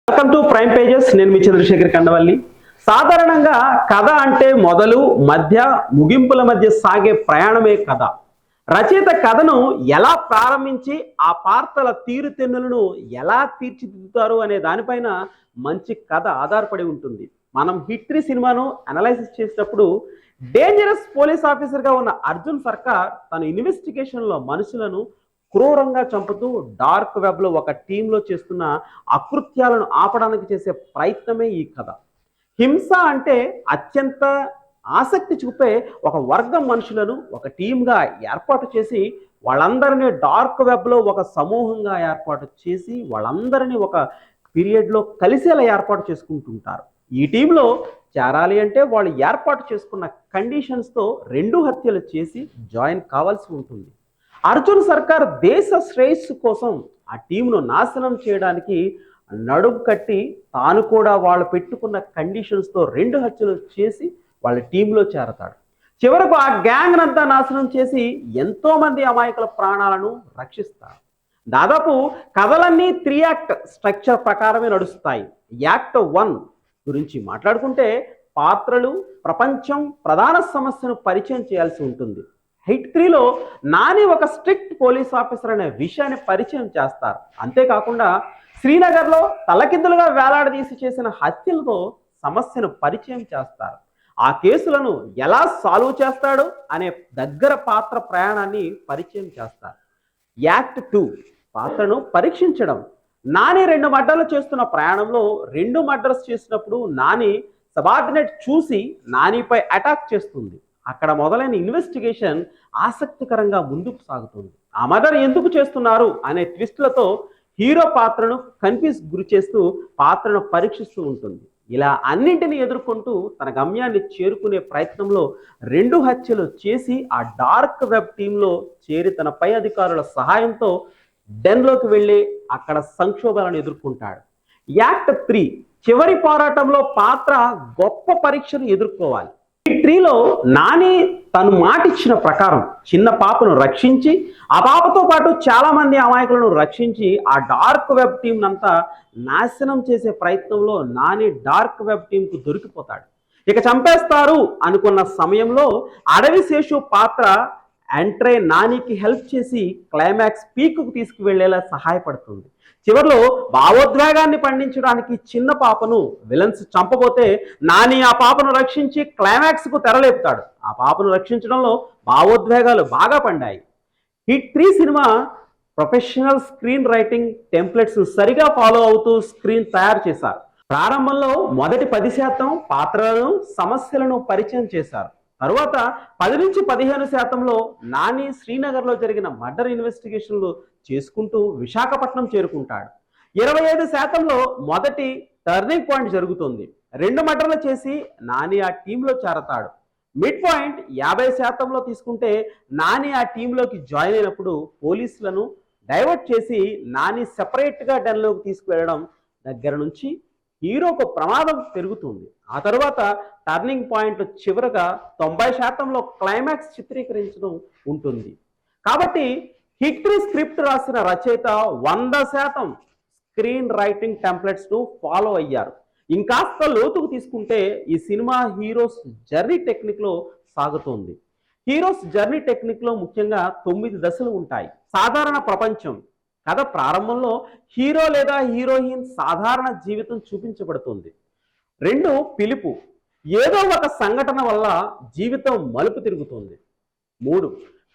Welcome to prime pages. నేను మీ చంద్రశేఖర్ కండవల్లి. సాధారణంగా కథ అంటే మొదలు మధ్య ముగింపుల మధ్య సాగే ప్రయాణమే కథ. రచయిత కథను ఎలా ప్రారంభించి ఆ పాత్రల తీరుతెన్నులను ఎలా తీర్చిదిద్దుతారు అనే దానిపైన మంచి కథ ఆధారపడి ఉంటుంది. మనం హిట్ 3 సినిమాను అనలైసిస్ చేసినప్పుడు డేంజరస్ పోలీస్ ఆఫీసర్గా ఉన్న అర్జున్ సర్కార్ తన ఇన్వెస్టిగేషన్లో మనుషులను క్రూరంగా చంపుతూ డార్క్ వెబ్లో ఒక టీంలో చేస్తున్న అకృత్యాలను ఆపడానికి చేసే ప్రయత్నమే ఈ కథ. హింస అంటే అత్యంత ఆసక్తి చూపే ఒక వర్గం మనుషులను ఒక టీంగా ఏర్పాటు చేసి వాళ్ళందరినీ డార్క్ వెబ్లో ఒక సమూహంగా ఏర్పాటు చేసి వాళ్ళందరినీ ఒక పీరియడ్లో కలిసేలా ఏర్పాటు చేసుకుంటుంటారు. ఈ టీంలో చేరాలి అంటే వాళ్ళు ఏర్పాటు చేసుకున్న కండిషన్స్తో 2 హత్యలు చేసి జాయిన్ కావాల్సి ఉంటుంది. అర్జున్ సర్కార్ దేశ శ్రేయస్సు కోసం ఆ టీంను నాశనం చేయడానికి నడుము కట్టి తాను కూడా వాళ్ళు పెట్టుకున్న కండిషన్స్తో 2 హత్యలు చేసి వాళ్ళ టీంలో చేరతాడు. చివరకు ఆ గ్యాంగ్ అంతా నాశనం చేసి ఎంతోమంది అమాయకుల ప్రాణాలను రక్షిస్తారు. దాదాపు కథలన్నీ 3 యాక్ట్ స్ట్రక్చర్ ప్రకారమే నడుస్తాయి. యాక్ట్ 1 గురించి మాట్లాడుకుంటే పాత్రలు, ప్రపంచం, ప్రధాన సమస్యను పరిచయం చేయాల్సి ఉంటుంది. హిట్ 3లో నాని ఒక స్ట్రిక్ట్ పోలీస్ ఆఫీసర్ అనే విషయాన్ని పరిచయం చేస్తారు. అంతేకాకుండా శ్రీనగర్లో తలకిందులుగా వేలాడదీసి చేసిన హత్యలతో సమస్యను పరిచయం చేస్తారు. ఆ కేసులను ఎలా సాల్వ్ చేస్తాడు అనే దగ్గర పాత్ర ప్రయాణాన్ని పరిచయం చేస్తారు. యాక్ట్ 2 పాత్రను పరీక్షించడం. నాని 2 మర్డర్లు చేస్తున్న ప్రయాణంలో 2 మర్డర్స్ చేసినప్పుడు నాని సబార్డినేట్ చూసి నానిపై అటాక్ చేస్తుంది. అక్కడ మొదలైన ఇన్వెస్టిగేషన్ ఆసక్తికరంగా ముందుకు సాగుతుంది. ఆ మర్డర్ ఎందుకు చేస్తున్నారు అనే ట్విస్ట్లతో హీరో పాత్రను కన్ఫ్యూజ్ గురి చేస్తూ పాత్రను పరీక్షిస్తూ ఉంటుంది. ఇలా అన్నింటినీ ఎదుర్కొంటూ తన గమ్యాన్ని చేరుకునే ప్రయత్నంలో 2 హత్యలు చేసి ఆ డార్క్ వెబ్ టీంలో చేరి తన పై అధికారుల సహాయంతో డెన్లోకి వెళ్ళి అక్కడ సంక్షోభాలను ఎదుర్కొంటాడు. యాక్ట్ 3 చివరి పోరాటంలో పాత్ర గొప్ప పరీక్షను ఎదుర్కోవాలి. ఈ 3లో నాని తను మాటిచ్చిన ప్రకారం చిన్న పాపను రక్షించి ఆ పాపతో పాటు చాలా మంది అమాయకులను రక్షించి ఆ డార్క్ వెబ్ టీం అంతా నాశనం చేసే ప్రయత్నంలో నాని డార్క్ వెబ్ టీంకు దొరికిపోతాడు. ఇక చంపేస్తారు అనుకున్న సమయంలో అడవి శేషు పాత్ర ఎంట్రే నానికి హెల్ప్ చేసి క్లైమాక్స్ పీక్కు తీసుకువెళ్లేలా సహాయపడుతుంది. చివరిలో భావోద్వేగాన్ని పండించడానికి చిన్న పాపను విలన్స్ చంపబోతే నాని ఆ పాపను రక్షించి క్లైమాక్స్కు తెరలేపుతాడు. ఆ పాపను రక్షించడంలో భావోద్వేగాలు బాగా పండాయి. Hit 3 cinema professional screen writing templates సరిగా ఫాలో అవుతూ స్క్రీన్ తయారు చేశారు. ప్రారంభంలో మొదటి 10% పాత్రలను, సమస్యలను పరిచయం చేశారు. తరువాత 10 నుంచి 15% నాని శ్రీనగర్లో జరిగిన మర్డర్ ఇన్వెస్టిగేషన్లు చేసుకుంటూ విశాఖపట్నం చేరుకుంటాడు. 25% మొదటి టర్నింగ్ పాయింట్ జరుగుతుంది. 2 మర్డర్లు చేసి నాని ఆ టీంలో చేరతాడు. మిడ్ పాయింట్ 50% తీసుకుంటే నాని ఆ టీంలోకి జాయిన్ అయినప్పుడు పోలీసులను డైవర్ట్ చేసి నాని సెపరేట్గా డెన్లోకి తీసుకువెళ్ళడం దగ్గర నుంచి హీరోకు ప్రమాదం పెరుగుతుంది. ఆ తర్వాత టర్నింగ్ పాయింట్ చివరగా 90% క్లైమాక్స్ చిత్రీకరించడం ఉంటుంది. కాబట్టి హిట్ 3 స్క్రిప్ట్ రాసిన రచయిత 100% స్క్రీన్ రైటింగ్ టెంప్లెట్స్ను ఫాలో అయ్యారు. ఇంకాస్త లోతుకు తీసుకుంటే ఈ సినిమా హీరోస్ జర్నీ టెక్నిక్లో సాగుతుంది. హీరోస్ జర్నీ టెక్నిక్లో ముఖ్యంగా 9 దశలు ఉంటాయి. సాధారణ ప్రపంచం. కథ ప్రారంభంలో హీరో లేదా హీరోయిన్ సాధారణ జీవితం చూపించబడుతుంది. 2 పిలుపు. ఏదో ఒక సంఘటన వల్ల జీవితం మలుపు తిరుగుతుంది. 3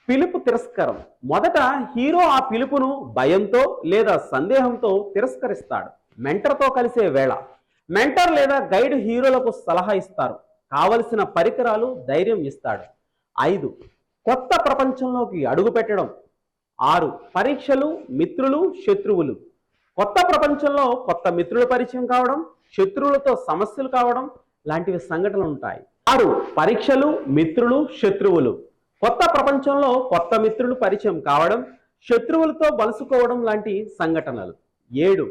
పిలుపు తిరస్కారం. మొదట హీరో ఆ పిలుపును భయంతో లేదా సందేహంతో తిరస్కరిస్తాడు. మెంటర్తో కలిసే వేళ. మెంటర్ లేదా గైడ్ హీరోలకు సలహా ఇస్తారు. కావలసిన పరికరాలు, ధైర్యం ఇస్తాడు. 5 కొత్త ప్రపంచంలోకి అడుగు పెట్టడం. 6 పరీక్షలు, మిత్రులు, శత్రువులు. కొత్త ప్రపంచంలో కొత్త మిత్రుల పరిచయం కావడం, శత్రువులతో సమస్యలు కావడం లాంటివి సంఘటనలు ఉంటాయి. 6 పరీక్షలు, మిత్రులు, శత్రువులు. కొత్త ప్రపంచంలో కొత్త మిత్రులు పరిచయం కావడం, శత్రువులతో బలుసుకోవడం లాంటి సంఘటనలు. 7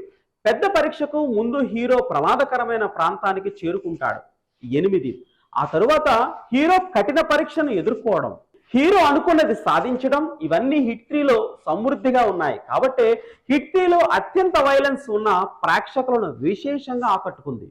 పెద్ద పరీక్షకు ముందు హీరో ప్రమాదకరమైన ప్రాంతానికి చేరుకుంటాడు. 8 ఆ తరువాత హీరో కఠిన పరీక్షను ఎదుర్కోవడం. హీరో అనుకున్నది సాధించడం, ఇవన్నీ హిట్ 3లో సమృద్ధిగా ఉన్నాయి. కాబట్టి హిట్ 3లో అత్యంత వైలెన్స్ ఉన్న ప్రేక్షకులను విశేషంగా ఆకట్టుకుంది.